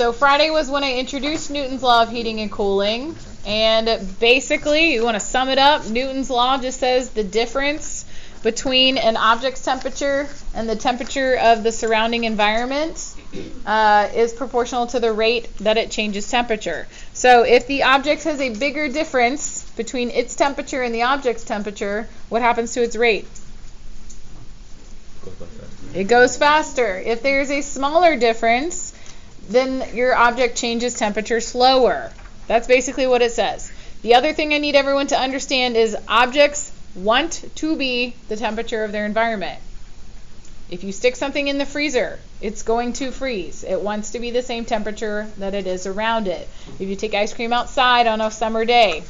So Friday was when I introduced Newton's law of heating and cooling. And basically, you want to sum it up, Newton's law just says the difference between an object's temperature and the temperature of the surrounding environment is proportional to the rate that it changes temperature. So if the object has a bigger difference between its temperature and the object's temperature, what happens to its rate? It goes faster. If there's a smaller difference, then your object changes temperature slower. That's basically what it says. The other thing I need everyone to understand is objects want to be the temperature of their environment. If you stick something in the freezer, it's going to freeze. It wants to be the same temperature that it is around it. If you take ice cream outside on a summer day,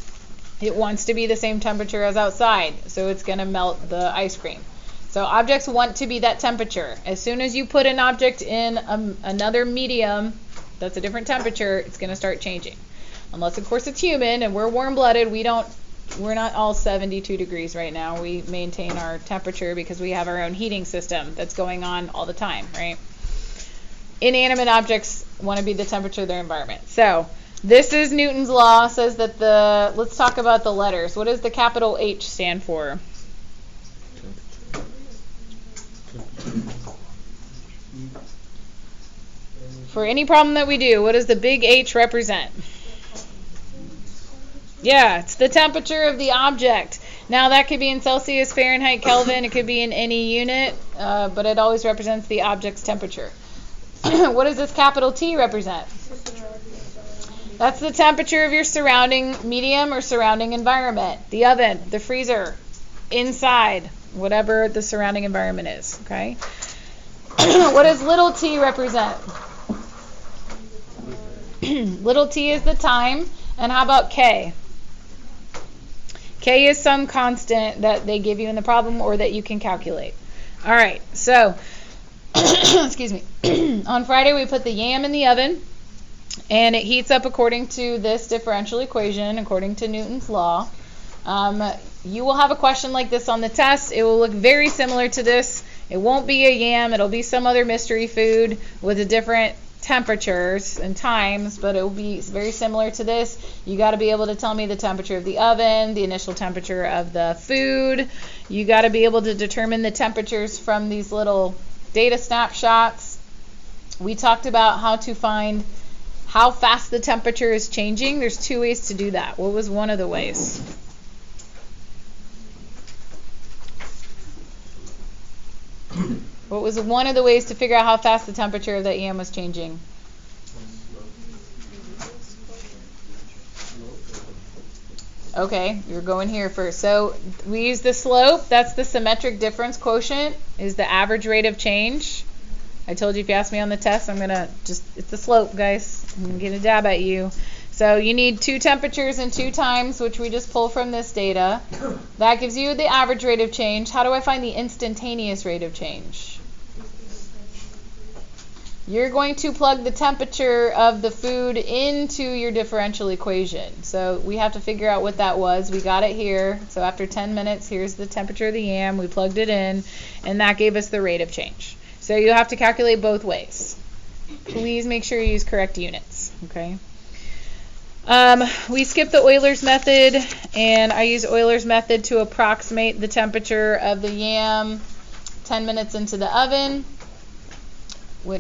it wants to be the same temperature as outside, so it's going to melt the ice cream. So objects want to be that temperature. As soon as you put an object in another medium that's a different temperature, it's going to start changing. Unless, of course, it's human and we're warm-blooded, we're not all 72 degrees right now. We maintain our temperature because we have our own heating system that's going on all the time, right? Inanimate objects want to be the temperature of their environment. So this is Newton's law. Says that let's talk about the letters. What does the capital H stand for? For any problem that we do, what does the big H represent? Yeah, it's the temperature of the object. Now that could be in Celsius, Fahrenheit, Kelvin. It could be in any unit, but it always represents the object's temperature. What does this capital T represent? That's the temperature of your surrounding medium or surrounding environment. The oven, the freezer, inside, whatever the surrounding environment is. Okay. What does little t represent? Little t is the time. And how about K? K is some constant that they give you in the problem or that you can calculate. All right, so, excuse me. On Friday, we put the yam in the oven, and it heats up according to this differential equation, according to Newton's law. You will have a question like this on the test. It will look very similar to this. It won't be a yam. It'll be some other mystery food with a different temperatures and times, but it will be very similar to this. You got to be able to tell me the temperature of the oven, the initial temperature of the food. You got to be able to determine the temperatures from these little data snapshots. We talked about how to find how fast the temperature is changing. There's two ways to do that. What was one of the ways? What was one of the ways to figure out how fast the temperature of that yam was changing? Okay, you're going here first. So we use the slope. That's the symmetric difference quotient, is the average rate of change. I told you if you ask me on the test, it's the slope, guys. I'm going to get a dab at you. So you need two temperatures and two times, which we just pull from this data. That gives you the average rate of change. How do I find the instantaneous rate of change? You're going to plug the temperature of the food into your differential equation. So we have to figure out what that was. We got it here. So after 10 minutes, here's the temperature of the yam. We plugged it in, and that gave us the rate of change. So you have to calculate both ways. Please make sure you use correct units, okay? We skipped the Euler's method, and I use Euler's method to approximate the temperature of the yam 10 minutes into the oven.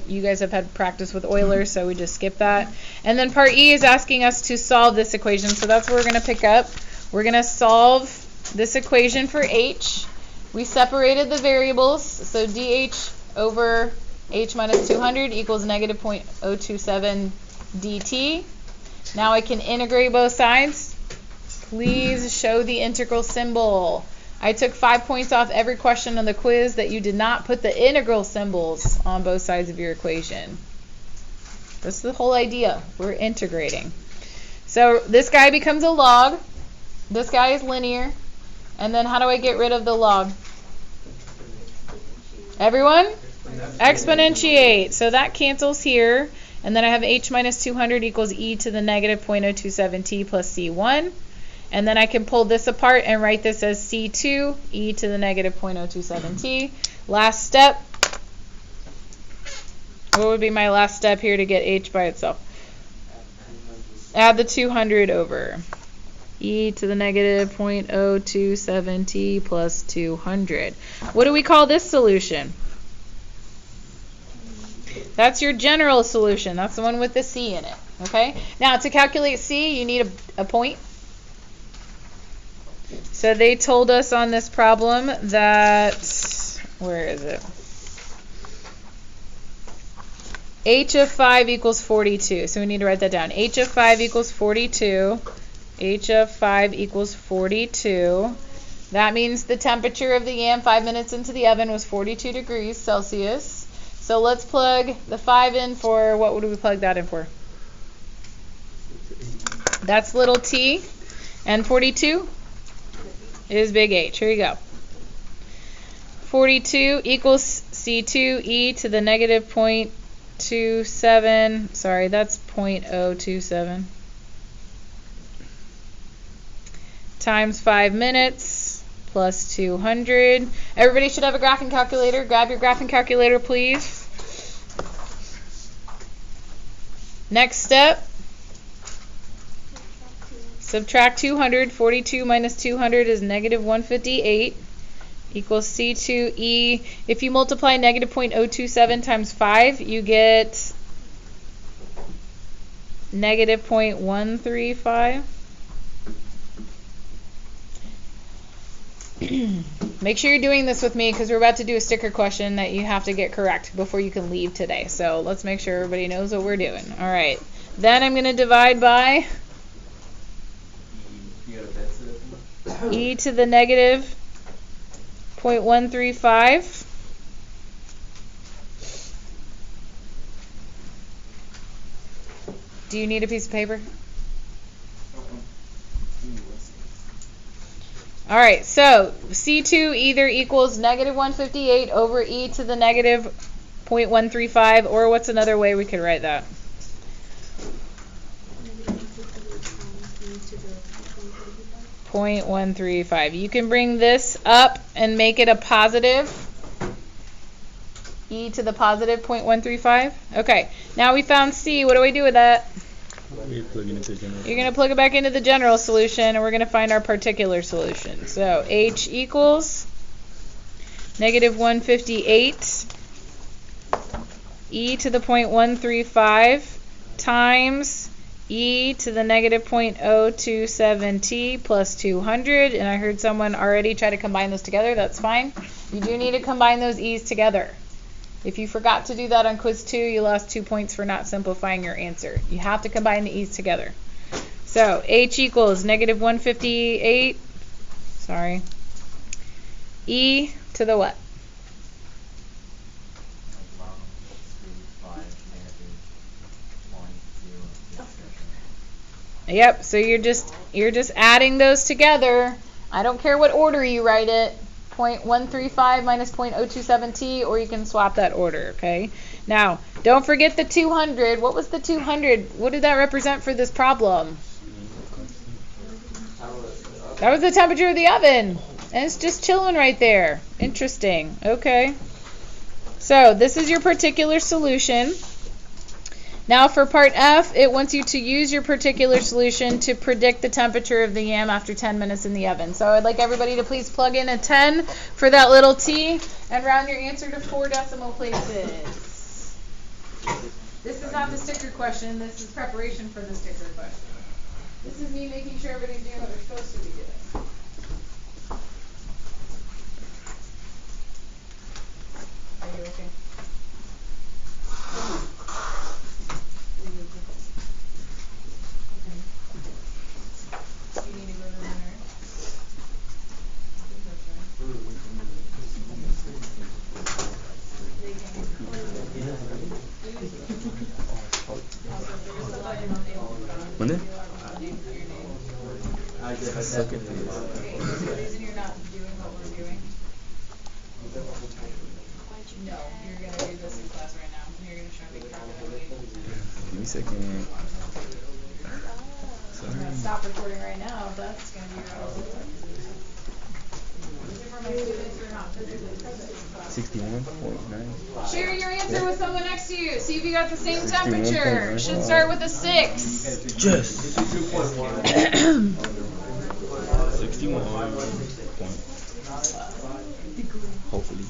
You guys have had practice with Euler, so we just skip that. And then part E is asking us to solve this equation, so that's what we're going to pick up. We're going to solve this equation for H. We separated the variables, so dH over H minus 200 equals negative 0.027 dt. Now I can integrate both sides. Please show the integral symbol. I took 5 points off every question on the quiz that you did not put the integral symbols on both sides of your equation. That's the whole idea. We're integrating. So this guy becomes a log. This guy is linear. And then how do I get rid of the log? Everyone? Exponentiate. So that cancels here. And then I have H minus 200 equals e to the negative 0.027t plus C1. And then I can pull this apart and write this as C2 e to the negative 0.027t. Last step. What would be my last step here to get H by itself? Add the 200 over. E to the negative 0.027t plus 200. What do we call this solution? That's your general solution. That's the one with the C in it. Okay? Now, to calculate C, you need a point. So they told us on this problem that, where is it? H of 5 equals 42. So we need to write that down. H of 5 equals 42. H of 5 equals 42. That means the temperature of the yam 5 minutes into the oven was 42 degrees Celsius. So let's plug the 5 in for, what would we plug that in for? That's little t. And 42 is big H. Here you go. 42 equals C2 e to the negative 0.27. Sorry, that's 0.027. Times 5 minutes plus 200. Everybody should have a graphing calculator. Grab your graphing calculator, please. Next step. Subtract 200. 42 minus 200 is negative 158 equals C2e. If you multiply negative 0.027 times 5, you get negative 0.135. Make sure you're doing this with me because we're about to do a sticker question that you have to get correct before you can leave today. So let's make sure everybody knows what we're doing. All right. Then I'm going to divide by e to the negative 0.135. Do you need a piece of paper? All right, so C2 either equals negative 158 over e to the negative 0.135, or what's another way we could write that? .135. You can bring this up and make it a positive. E to the positive 0.135. Okay, now we found C. What do we do with that? You're going to plug it back into the general solution, and we're going to find our particular solution. So H equals negative 158 e to the 0.135 times e to the negative 0.027t plus 200. And I heard someone already try to combine those together. That's fine. You do need to combine those e's together. If you forgot to do that on quiz 2, you lost 2 points for not simplifying your answer. You have to combine the e's together. So H equals negative 158, e to the what? Yep, so you're just adding those together. I don't care what order you write it. 0.135 minus 0.027t, or you can swap that order, okay? Now, don't forget the 200. What was the 200? What did that represent for this problem? That was the temperature of the oven. And it's just chilling right there. Interesting. Okay. So, this is your particular solution. Now for part F, it wants you to use your particular solution to predict the temperature of the yam after 10 minutes in the oven. So I'd like everybody to please plug in a 10 for that little t and round your answer to 4 decimal places. This is not the sticker question. This is preparation for the sticker question. This is me making sure everybody's doing what they're supposed to be doing. Are you okay? Monday? The reason you're not doing what we're doing? No, you're going to do this in class right now. You're going to try to make calculated. Give me a second. Sorry. I'm going to stop recording right now. That's going to be relevant. Is it for my students who are not physically present in class? 61.9. Share your answer with someone next to you. See if you got the same temperature. 61.9. Should start with a 6. Just 61 point. Hopefully.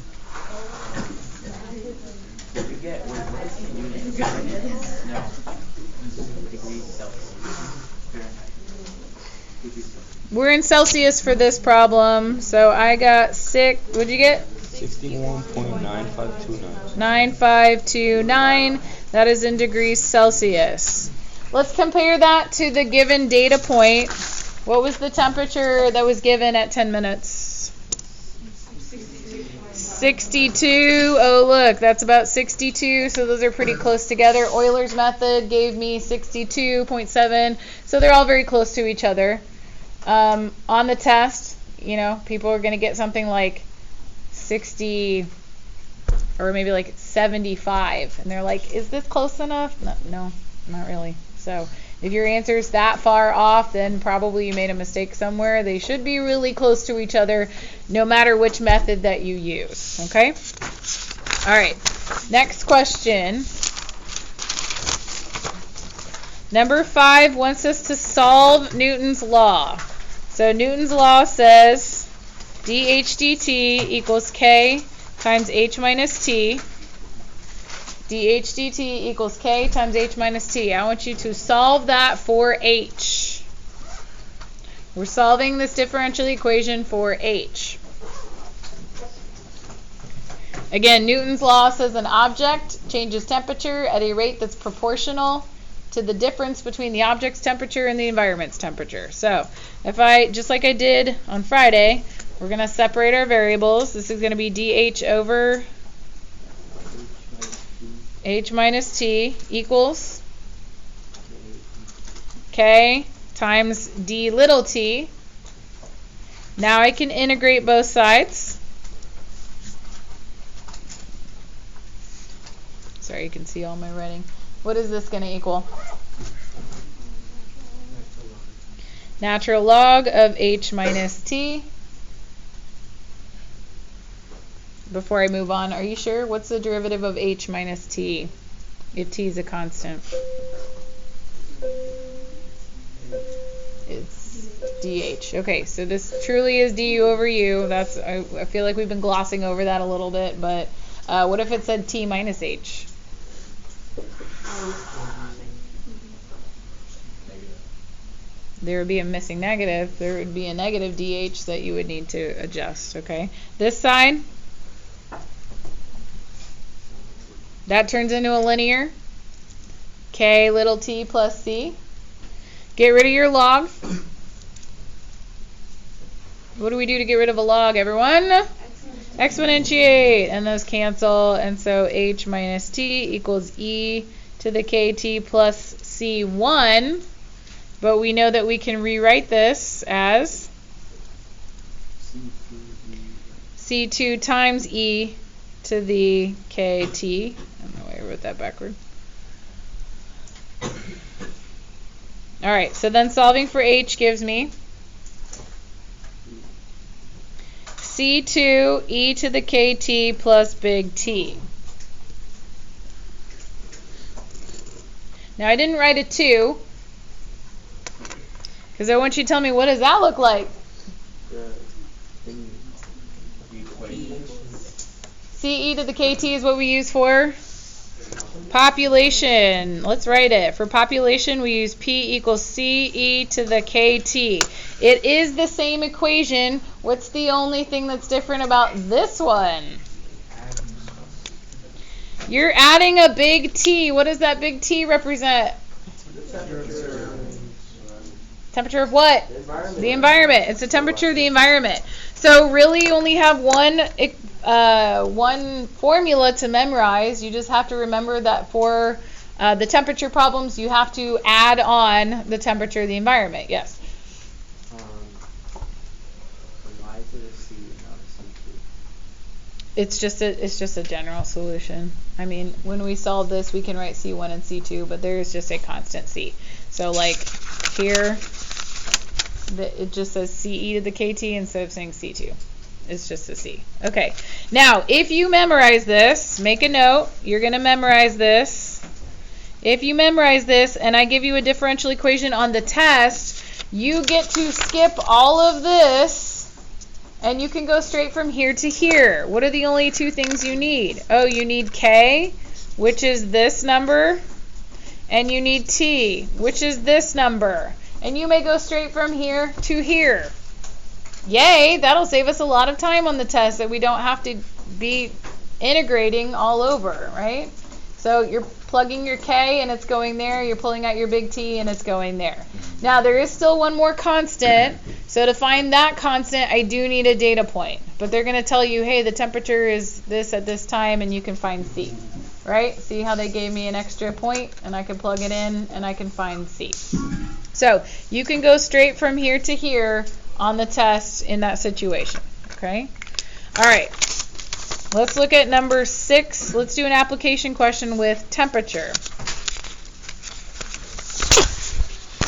We're in Celsius for this problem, so I got 6. What'd you get? 61.9529. 9529. That is in degrees Celsius. Let's compare that to the given data point. What was the temperature that was given at 10 minutes? 62. Oh, look, that's about 62. So those are pretty close together. Euler's method gave me 62.7. So they're all very close to each other. On the test, people are going to get something like 60 or maybe like 75. And they're like, is this close enough? No, not really. So if your answer is that far off, then probably you made a mistake somewhere. They should be really close to each other no matter which method that you use. Okay? All right. Next question. Number 5 wants us to solve Newton's law. So Newton's law says dH dt equals K times H minus T. dH dt equals K times H minus T. I want you to solve that for H. We're solving this differential equation for H. Again, Newton's law says an object changes temperature at a rate that's proportional to the difference between the object's temperature and the environment's temperature. So if just like I did on Friday, we're going to separate our variables. This is going to be dH over H minus T equals K times D little t. Now I can integrate both sides. Sorry, you can see all my writing. What is this going to equal? Natural log of H minus T. Before I move on, are you sure? What's the derivative of H minus T if T is a constant? It's dH. Okay, so this truly is du over u. I feel like we've been glossing over that a little bit, but what if it said T minus H? There would be a missing negative. There would be a negative dH that you would need to adjust, okay? This side, that turns into a linear. K little t plus c. Get rid of your log. What do we do to get rid of a log, everyone? Exponentiate. And those cancel. And so H minus T equals E to the KT plus C1. But we know that we can rewrite this as C2 times E to the KT. I don't know why I wrote that backward. All right, so then solving for H gives me C2 E to the KT plus big T. Now I didn't write a 2 because I want you to tell me, what does that look like? CE to the KT is what we use for population. Let's write it. For population, we use P equals CE to the KT. It is the same equation. What's the only thing that's different about this one? You're adding a big T. What does that big T represent? Temperature of what? The environment. It's the temperature of the environment. So really you only have one formula to memorize. You just have to remember that for the temperature problems, you have to add on the temperature of the environment. Yes? Why is it a C and not a C2? It's just a general solution. I mean, when we solve this, we can write C1 and C2, but there is just a constant C. So like here, it just says CE to the KT instead of saying C2. It's just a C. Okay. Now, if you memorize this, make a note. You're going to memorize this. If you memorize this and I give you a differential equation on the test, you get to skip all of this and you can go straight from here to here. What are the only two things you need? Oh, you need K, which is this number, and you need T, which is this number. And you may go straight from here to here. Yay, that'll save us a lot of time on the test that we don't have to be integrating all over, right? So you're plugging your K and it's going there, you're pulling out your big T and it's going there. Now there is still one more constant, so to find that constant I do need a data point. But they're going to tell you, hey, the temperature is this at this time and you can find C, right? See how they gave me an extra point and I can plug it in and I can find C. So you can go straight from here to here on the test in that situation, okay? All right. Let's look at number 6. Let's do an application question with temperature.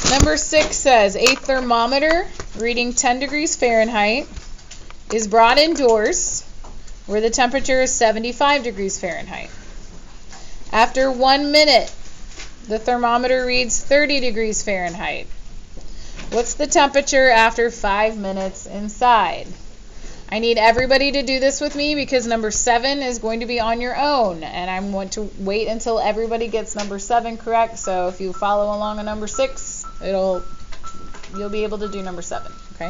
Number 6 says a thermometer reading 10 degrees Fahrenheit is brought indoors where the temperature is 75 degrees Fahrenheit. After 1 minute, the thermometer reads 30 degrees Fahrenheit. What's the temperature after 5 minutes inside? I need everybody to do this with me because number 7 is going to be on your own, and I'm going to wait until everybody gets number 7 correct. So if you follow along on number 6, you'll be able to do number 7. Okay.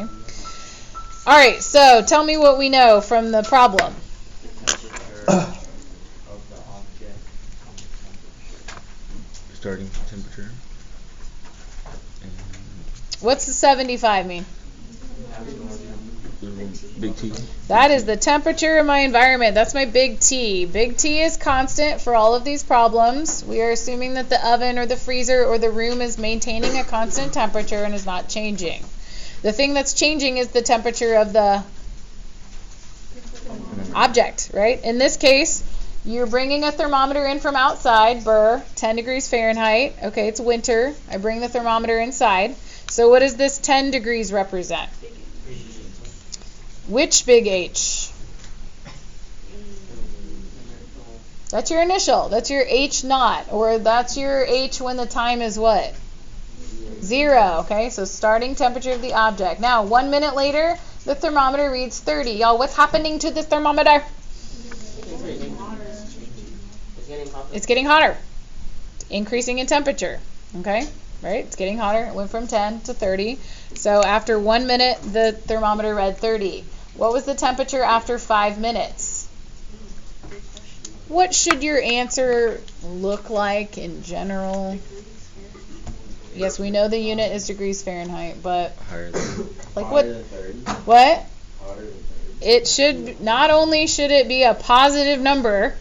All right. So tell me what we know from the problem. Starting temperature. What's the 75 mean? Big T. That is the temperature of my environment. That's my big T. Big T is constant for all of these problems. We are assuming that the oven or the freezer or the room is maintaining a constant temperature and is not changing. The thing that's changing is the temperature of the object, right? In this case, you're bringing a thermometer in from outside, 10 degrees Fahrenheit. Okay, it's winter. I bring the thermometer inside. So what does this 10 degrees represent? Which big H? That's your initial. That's your H naught, or that's your H when the time is what? 0. Okay, so starting temperature of the object. Now, 1 minute later, the thermometer reads 30. Y'all, what's happening to this thermometer? It's getting hotter. Increasing in temperature. Okay, right? It's getting hotter. It went from 10 to 30. So after 1 minute, the thermometer read 30. What was the temperature after 5 minutes? What should your answer look like in general? Yes, we know the unit is degrees Fahrenheit, but Higher than like Hotter than 30. what? Hotter than 30. It should, not only should it be a positive number,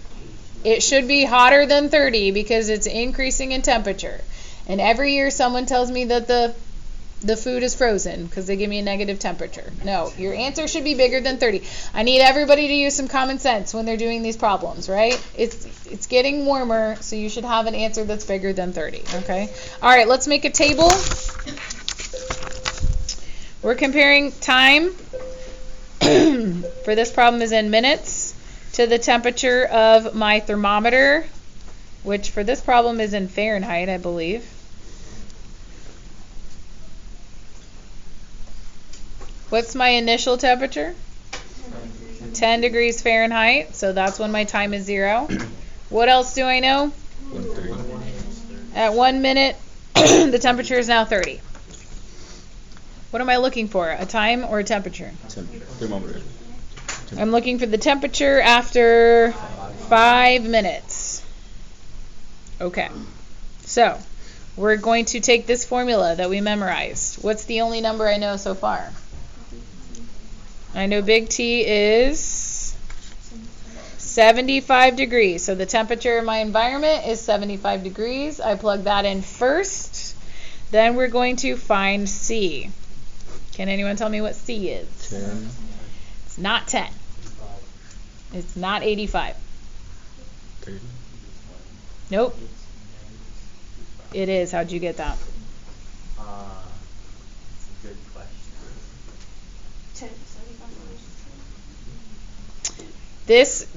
it should be hotter than 30 because it's increasing in temperature. And every year someone tells me that the food is frozen because they give me a negative temperature. No, your answer should be bigger than 30. I need everybody to use some common sense when they're doing these problems, right? It's getting warmer, so you should have an answer that's bigger than 30, okay? All right, let's make a table. We're comparing time for this problem is in minutes to the temperature of my thermometer, which for this problem is in Fahrenheit, I believe. What's my initial temperature? 10 degrees Fahrenheit, so that's when my time is 0. What else do I know? 130. At 1 minute, the temperature is now 30. What am I looking for? A time or a temperature? Thermometer. I'm looking for the temperature after 5 minutes. Okay. So, we're going to take this formula that we memorized. What's the only number I know so far? I know big T is 75 degrees. So the temperature of my environment is 75 degrees. I plug that in first. Then we're going to find C. Can anyone tell me what C is? 10. It's not 10. It's not 85. 30. Nope. It is. How'd you get that? It's a good question. 10, 75 minus 10. This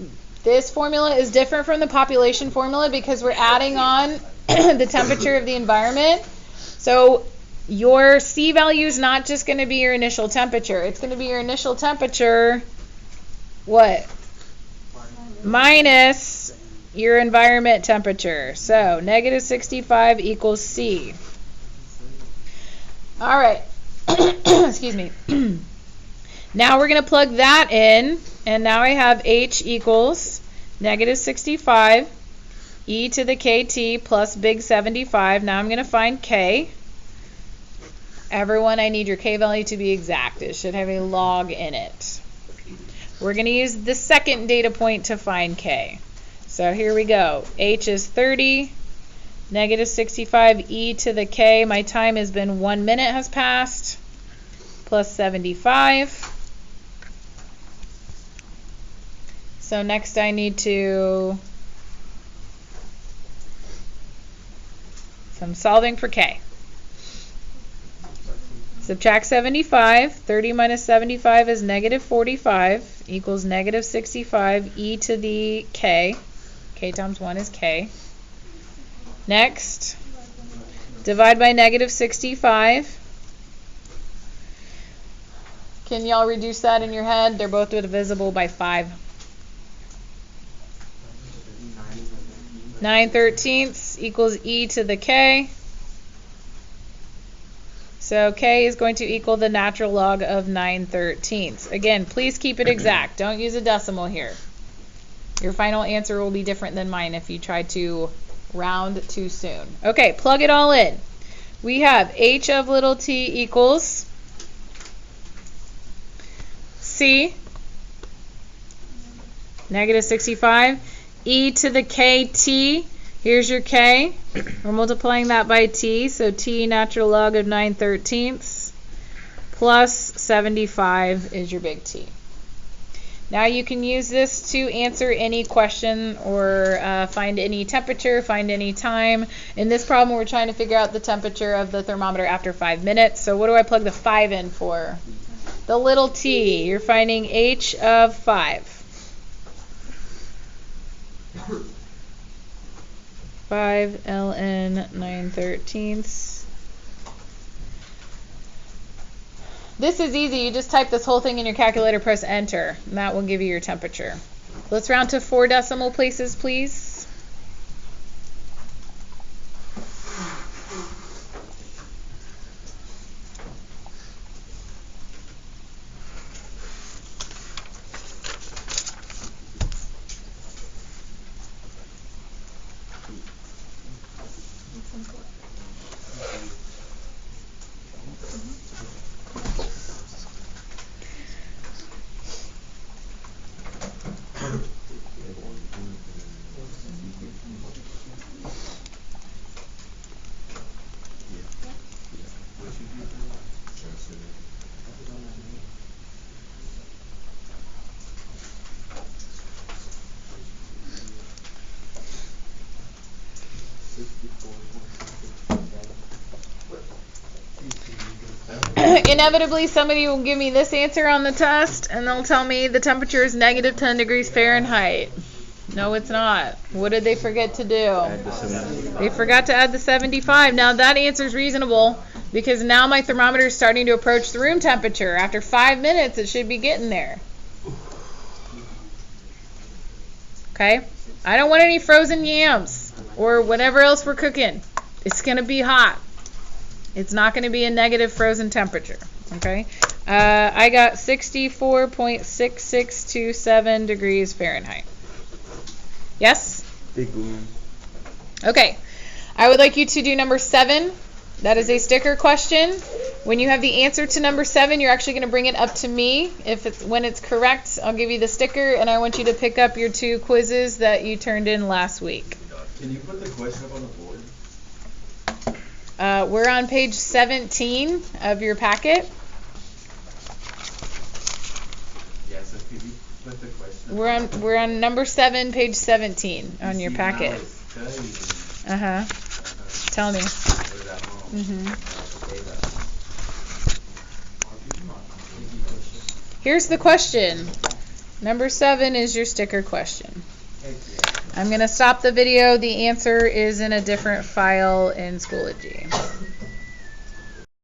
formula is different from the population formula because we're adding on the temperature of the environment. So your C value is not just going to be your initial temperature. It's going to be your initial temperature, what? Minus your environment temperature. So negative 65 equals C. All right. Excuse me. Now we're going to plug that in, and now I have H equals negative 65 e to the kt plus big 75. Now I'm going to find K. Everyone, I need your K value to be exact. It should have a log in it. We're going to use the second data point to find K. So here we go. H is 30, negative 65 e to the K. My time has been 1 minute has passed, plus 75. So next I need to, so I'm solving for K. Subtract 75, 30 minus 75 is negative 45, equals negative 65 e to the K. K times 1 is K. Next, divide by negative 65. Can y'all reduce that in your head? They're both divisible by 5. 9/13 equals e to the K. So K is going to equal the natural log of 9/13. Again, please keep it exact. Don't use a decimal here. Your final answer will be different than mine if you try to round too soon. Okay, plug it all in. We have H of little t equals C, negative 65, e to the kt. Here's your K. We're multiplying that by t, so t natural log of 9/13 plus 75 is your big T. Now you can use this to answer any question or find any temperature, find any time. In this problem, we're trying to figure out the temperature of the thermometer after 5 minutes. So what do I plug the 5 in for? The little t. You're finding H of 5. 5 ln 9/13. This is easy. You just type this whole thing in your calculator, press enter, and that will give you your temperature. Let's round to 4 decimal places, please. Inevitably, somebody will give me this answer on the test, and they'll tell me the temperature is negative 10 degrees Fahrenheit. No, it's not. What did they forget to do? They forgot to add the 75. Now, that answer is reasonable because now my thermometer is starting to approach the room temperature. After 5 minutes, it should be getting there. Okay? I don't want any frozen yams or whatever else we're cooking. It's going to be hot. It's not going to be a negative frozen temperature, okay? I got 64.6627 degrees Fahrenheit. Yes? Big boom. Okay. I would like you to do number 7. That is a sticker question. When you have the answer to number 7, you're actually going to bring it up to me. When it's correct, I'll give you the sticker, and I want you to pick up your 2 quizzes that you turned in last week. Can you put the question up on the board? We're on page 17 of your packet. Yeah, so could you put the question? We're on number 7, page 17 on your packet. Uh-huh. Tell me. Here's the question. Number 7 is your sticker question. Heck yeah. I'm going to stop the video. The answer is in a different file in Schoology.